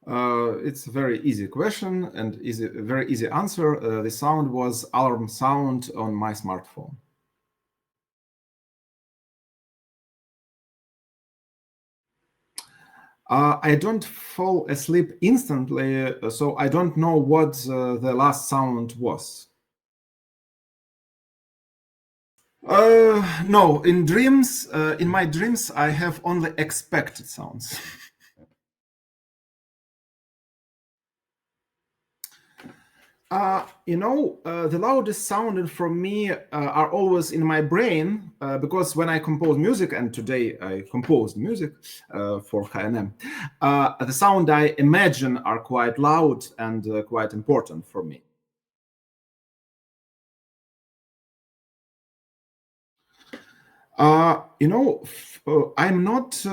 It's a very easy question and very easy answer. The sound was alarm sound on my smartphone. I don't fall asleep instantly, so I don't know what the last sound was. No, in dreams, in my dreams, I have only expected sounds. The loudest sound for me are always in my brain because when I compose music, and today I composed music for KNM, the sound I imagine are quite loud and quite important for me. I'm not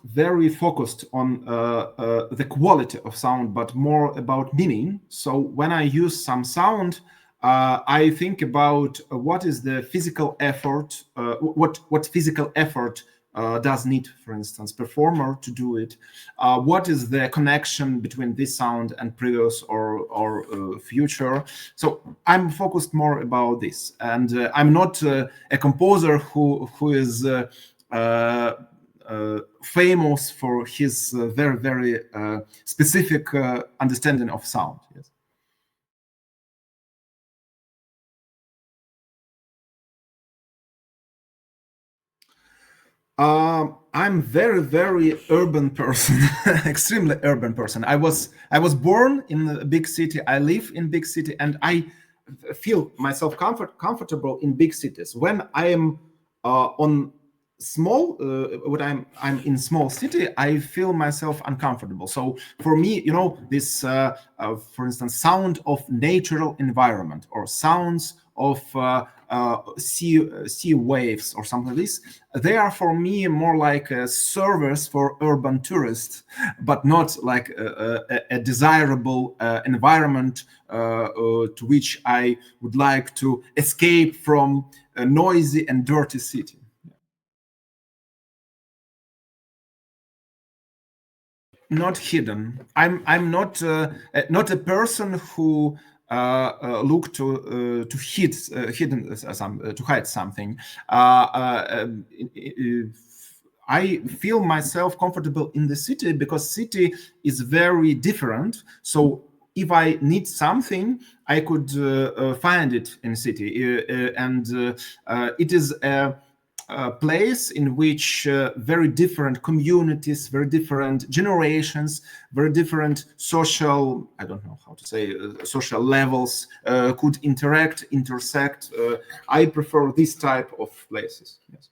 very focused on the quality of sound, but more about meaning. So when I use some sound, I think about what is the physical effort, what physical effort does need, for instance, performer to do it. What is the connection between this sound and previous or future? So I'm focused more about this, and I'm not a composer who is famous for his very specific understanding of sound. Yes. I'm very urban person, extremely urban person. I was born in a big city. I live in big city, and I feel myself comfortable in big cities. When I am on small, when I'm in small city, I feel myself uncomfortable. So for me, this, for instance, sound of natural environment or sounds of sea waves or something like this, they are for me more like a service for urban tourists, but not like a desirable environment to which I would like to escape from a noisy and dirty city. Not hidden. I'm not not a person who look to hide something. I feel myself comfortable in the city because city is very different. So if I need something, I could find it in city, and it is a place in which very different communities, very different generations, very different social, I don't know how to say, social levels could intersect. I prefer this type of places. Yes.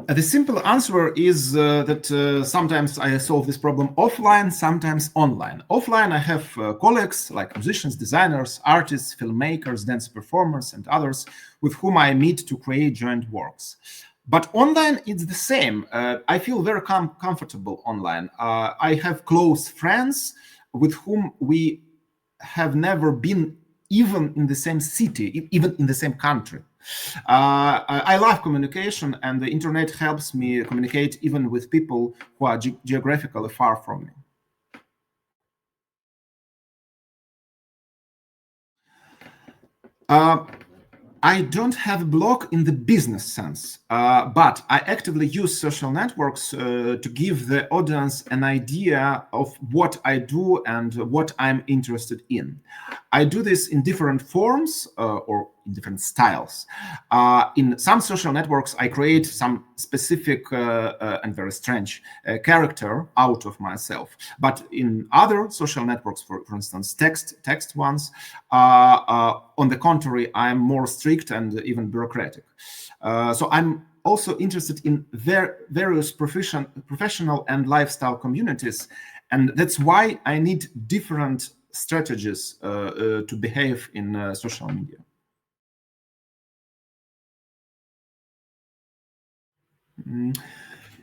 The simple answer is that sometimes I solve this problem offline, sometimes online. Offline, I have colleagues like musicians, designers, artists, filmmakers, dance performers, and others with whom I meet to create joint works. But online, it's the same. I feel very comfortable online. I have close friends with whom we have never been even in the same city, even in the same country. I love communication, and the internet helps me communicate even with people who are geographically far from me. I don't have a blog in the business sense, but I actively use social networks to give the audience an idea of what I do and what I'm interested in. I do this in different forms or in different styles. In some social networks, I create some specific and very strange character out of myself. But in other social networks, for instance, text ones, on the contrary, I'm more strict and even bureaucratic. So I'm also interested in various professional and lifestyle communities, and that's why I need different strategies to behave in social media.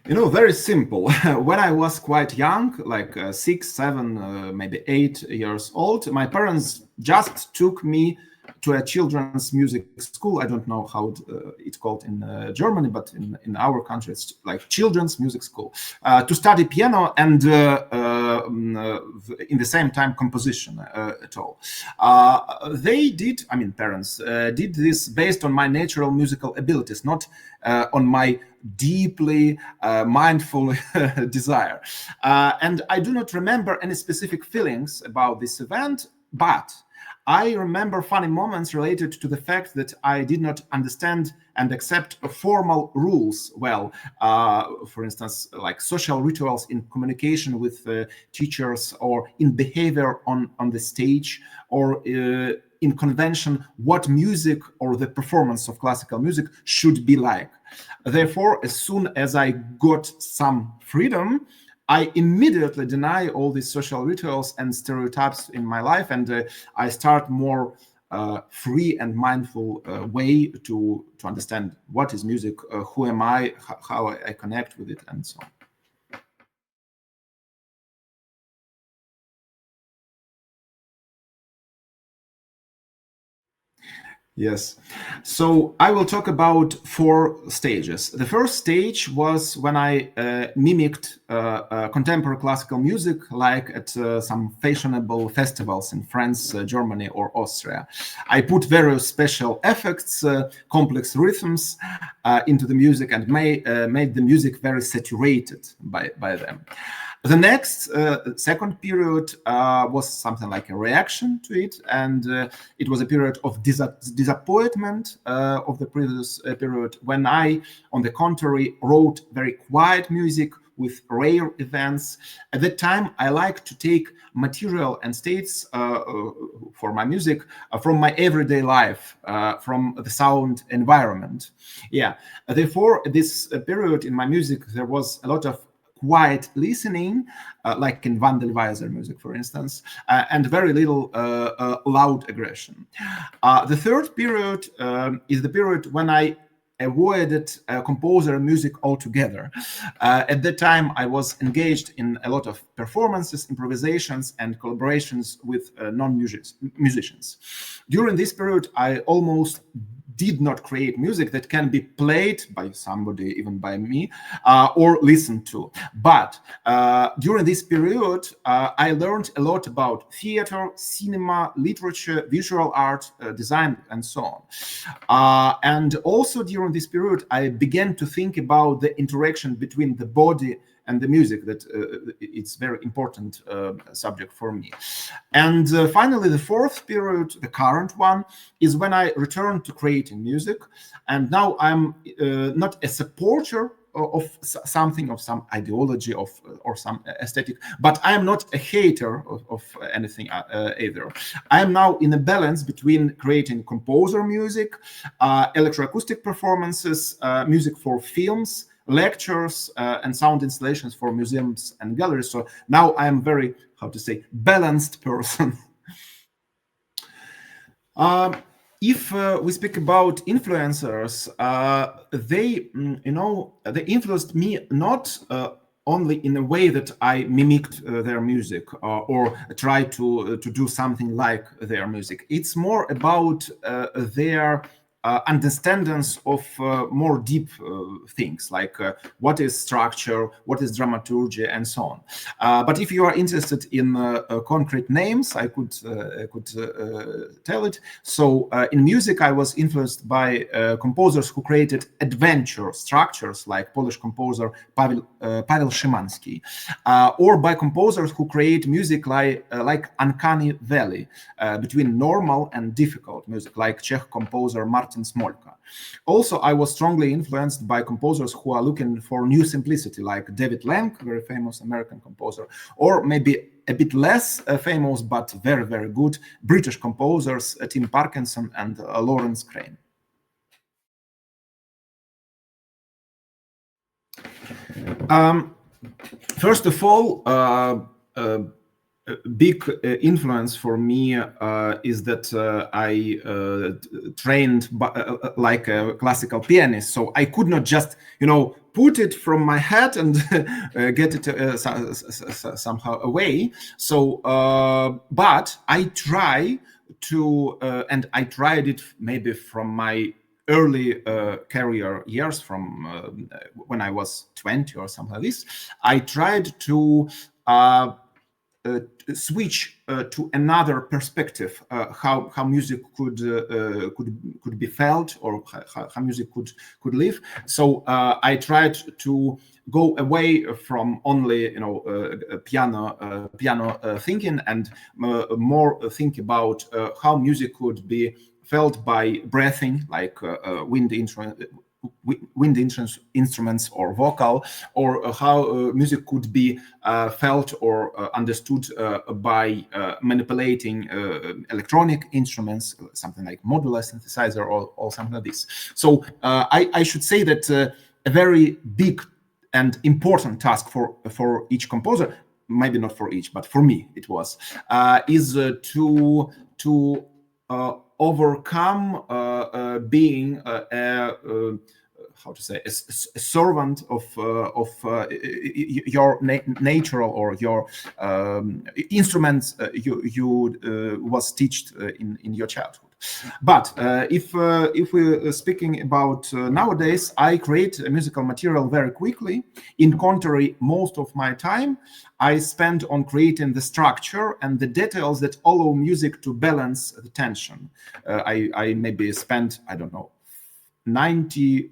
Very simple. When I was quite young, like 6, 7, maybe 8 years old, my parents just took me to a children's music school. I don't know how it's called in Germany, but in our country it's like children's music school, to study piano and in the same time composition at all. They did, I mean parents did this based on my natural musical abilities, not on my deeply mindful desire. And I do not remember any specific feelings about this event, but I remember funny moments related to the fact that I did not understand and accept formal rules well. For instance, like social rituals in communication with teachers, or in behavior on the stage, or in convention, what music or the performance of classical music should be like. Therefore, as soon as I got some freedom, I immediately deny all these social rituals and stereotypes in my life, and I start more free and mindful way to understand what is music, who am I, how I connect with it, and so on. Yes. So I will talk about 4 stages. The first stage was when I mimicked contemporary classical music, like at some fashionable festivals in France, Germany, or Austria. I put various special effects, complex rhythms into the music, and made the music very saturated by them. The next, second period was something like a reaction to it, and it was a period of disappointment of the previous period, when I, on the contrary, wrote very quiet music with rare events. At that time, I like to take material and states for my music from my everyday life, from the sound environment. Yeah, therefore, this period in my music, there was a lot of quiet listening, like in Wandelweiser music, for instance, and very little loud aggression. The third period is the period when I avoided composer music altogether. At that time, I was engaged in a lot of performances, improvisations, and collaborations with non-musicians. During this period, I almost did not create music that can be played by somebody, even by me, or listened to. But during this period, I learned a lot about theater, cinema, literature, visual art, design, and so on. And also during this period, I began to think about the interaction between the body and the music, that it's very important subject for me. And finally, the fourth period, the current one, is when I returned to creating music. And now I'm not a supporter of something, of some ideology, or some aesthetic, but I am not a hater of anything either. I am now in a balance between creating composer music, electroacoustic performances, music for films, lectures, and sound installations for museums and galleries. So now I am very, how to say, balanced person. If we speak about influencers, they, they influenced me not only in a way that I mimicked their music, or tried to do something like their music. It's more about their understandings of more deep things, like what is structure, what is dramaturgy, and so on. But if you are interested in concrete names, I could tell it. So in music, I was influenced by composers who created adventure structures, like Polish composer Paweł Szymanski, or by composers who create music like uncanny valley between normal and difficult music, like Czech composer Martin Smolka. Also, I was strongly influenced by composers who are looking for new simplicity, like David Lang, very famous American composer, or maybe a bit less famous but very, very good British composers, Tim Parkinson and Lawrence Crane. First of all, a big influence for me is that I trained like a classical pianist, so I could not just, put it from my head and get it somehow away. So, but I try and I tried it maybe from my early career years, from when I was 20 or something like this. I tried to switch to another perspective, how music could be felt, or how music could live. So I tried to go away from only piano thinking, and more think about how music could be felt by breathing, like wind instruments or vocal, or how music could be felt or understood by manipulating electronic instruments, something like modular synthesizer or something like this. So I should say that a very big and important task for each composer, maybe not for each, but for me it was, is to overcome being how to say, a servant of your natural or your instruments you was taught in your childhood. But if we're speaking about nowadays, I create musical material very quickly. In contrary, most of my time I spend on creating the structure and the details that allow music to balance the tension. I maybe spend, I don't know, 99%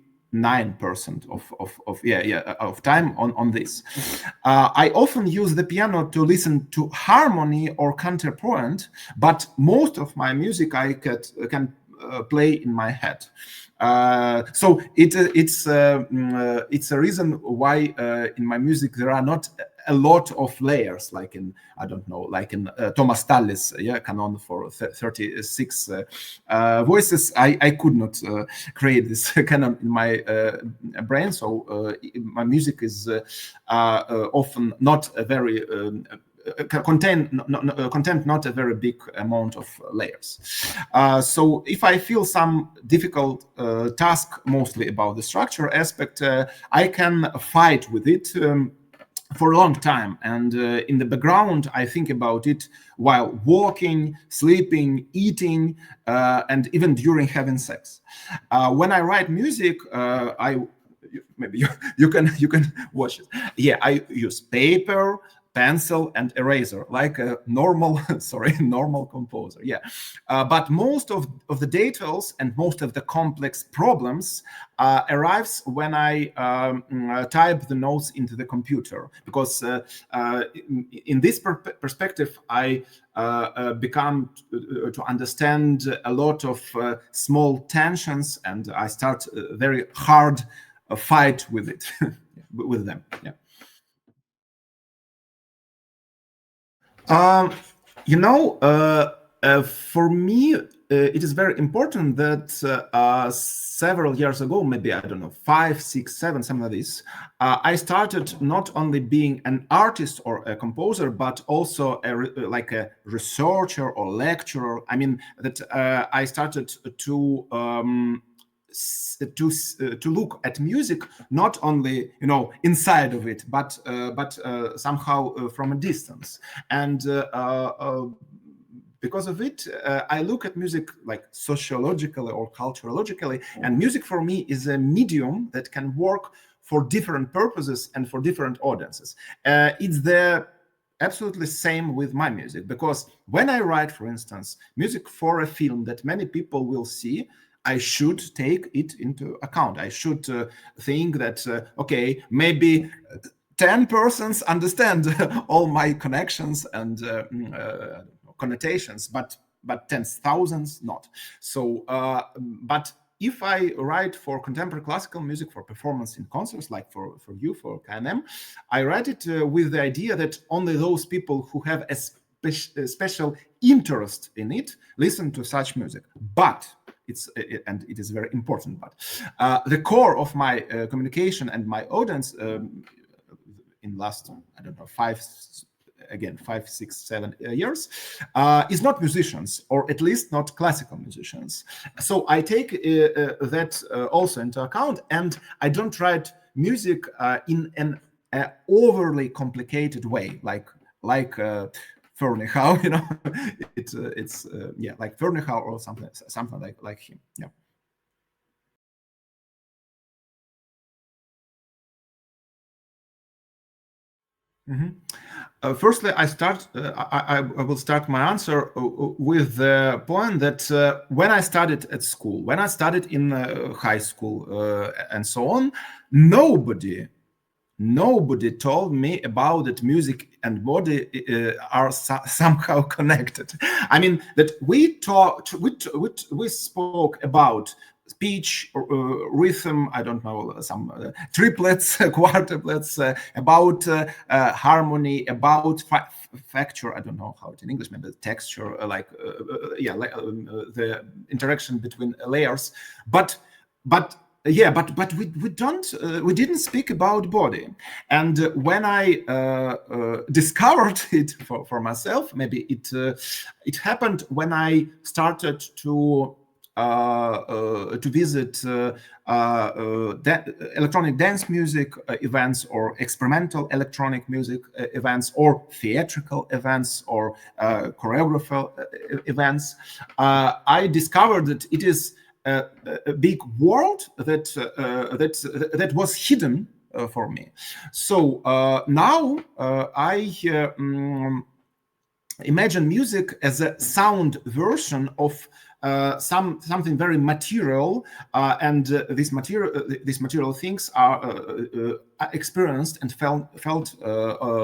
of time on this. I often use the piano to listen to harmony or counterpoint, but most of my music I can play in my head. So it's a reason why in my music there are not a lot of layers, like in, I don't know, like in Thomas Tallis canon for 36 voices. I could not create this canon in my brain, so my music is often not a very content not a very big amount of layers. So if I feel some difficult task, mostly about the structure aspect, I can fight with it for a long time, and in the background I think about it while walking, sleeping, eating, and even during having sex. When I write music, maybe you can watch it. Yeah, I use paper, pencil, and eraser, like a normal normal composer. Yeah, but most of the details and most of the complex problems arrives when I type the notes into the computer, because in this perspective I become to understand a lot of small tensions, and I start very hard fight with it with them. Yeah. For me, it is very important that several years ago, maybe, I don't know, 5, 6, 7, something like this, I started not only being an artist or a composer, but also like a researcher or lecturer. I mean, that I started to look at music not only inside of it, but somehow from a distance, and because of it I look at music like sociologically or culturologically, and music for me is a medium that can work for different purposes and for different audiences. It's the absolutely same with my music, because when I write, for instance, music for a film that many people will see, I should take it into account. I should think that, okay, maybe 10 persons understand all my connections and connotations, but tens, thousands not. So, but if I write for contemporary classical music for performance in concerts, like for you, for KNM, I write it with the idea that only those people who have a special interest in it listen to such music. But and it is very important, but the core of my communication and my audience in last, I don't know, 5, 6, 7 years is not musicians, or at least not classical musicians. So I take that also into account, and I don't write music in an overly complicated way, like Fernihau, it's yeah, like Fernihau or something like him. Yeah. Firstly, I will start my answer with the point that when I studied at school, when I studied in high school and so on, nobody told me about that music and body are somehow connected. I mean, that we spoke about speech, rhythm, I don't know, some triplets, quadruplets, about harmony, about facture, I don't know how it in English, maybe texture, the interaction between layers, but yeah, but we didn't speak about body. And when I discovered it for myself, maybe it happened when I started to visit electronic dance music events, or experimental electronic music events, or theatrical events, or choreographer events. I discovered that it is a big world that was hidden for me. So now I imagine music as a sound version of something very material, and these material things are experienced and felt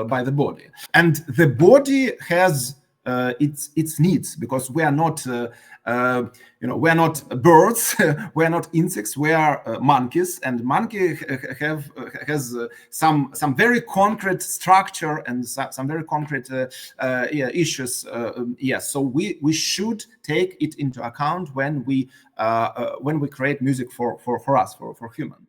by the body, and the body has its needs, because we are not we are not birds, we are not insects, we are monkeys, and monkey has some very concrete structure and some very concrete issues. Yes, so we should take it into account when we create music for us, for human.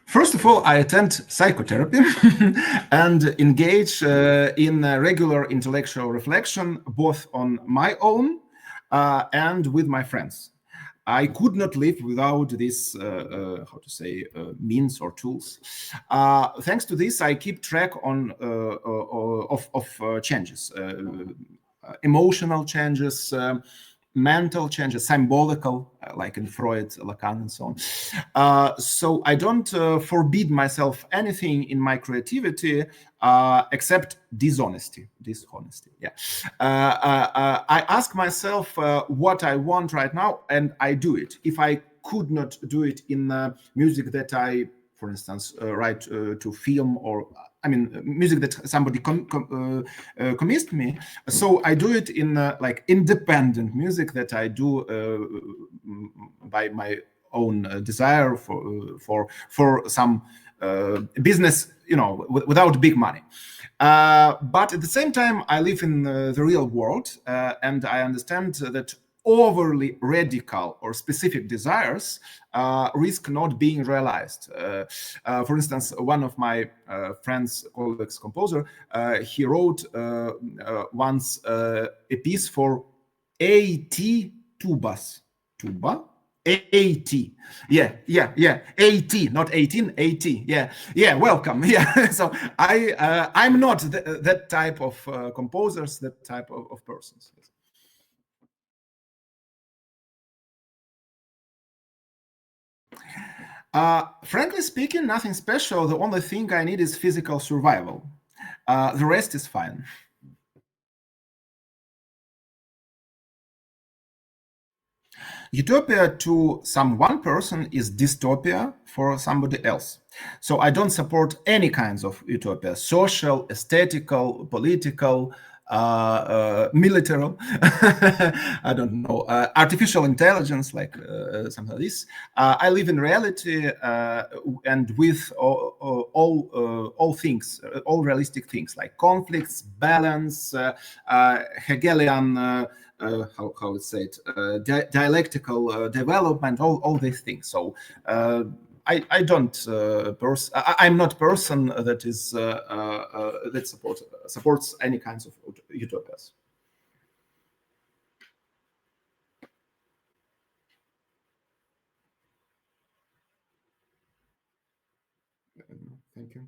First of all, I attend psychotherapy and engage in regular intellectual reflection, both on my own and with my friends. I could not live without this, means or tools. Thanks to this, I keep track of changes, emotional changes, mental changes, symbolical, like in Freud, Lacan, and so on. So I don't forbid myself anything in my creativity except dishonesty. Yeah. I ask myself what I want right now, and I do it. If I could not do it in music that I, for instance, write to film, or music that somebody commits me. So I do it in like independent music that I do by my own desire for some business, without big money. But at the same time, I live in the real world, and I understand that overly radical or specific desires risk not being realized. For instance, one of my friends, colleagues, composer, he wrote once a piece for 80 tubas. Tuba? 80. Yeah. 80, not 18, 80. Yeah, welcome. Yeah. So I'm not that type of composers, that type of persons. Frankly speaking, nothing special. The only thing I need is physical survival. The rest is fine. Utopia to some one person is dystopia for somebody else. So I don't support any kinds of utopia: social, aesthetical, political, military, I don't know, artificial intelligence, like something like this. I live in reality, and with all things, all realistic things, like conflicts, balance, Hegelian, how it's said, dialectical development, all these things. So I don't I'm not person that is that supports any kinds of utopias. Thank you.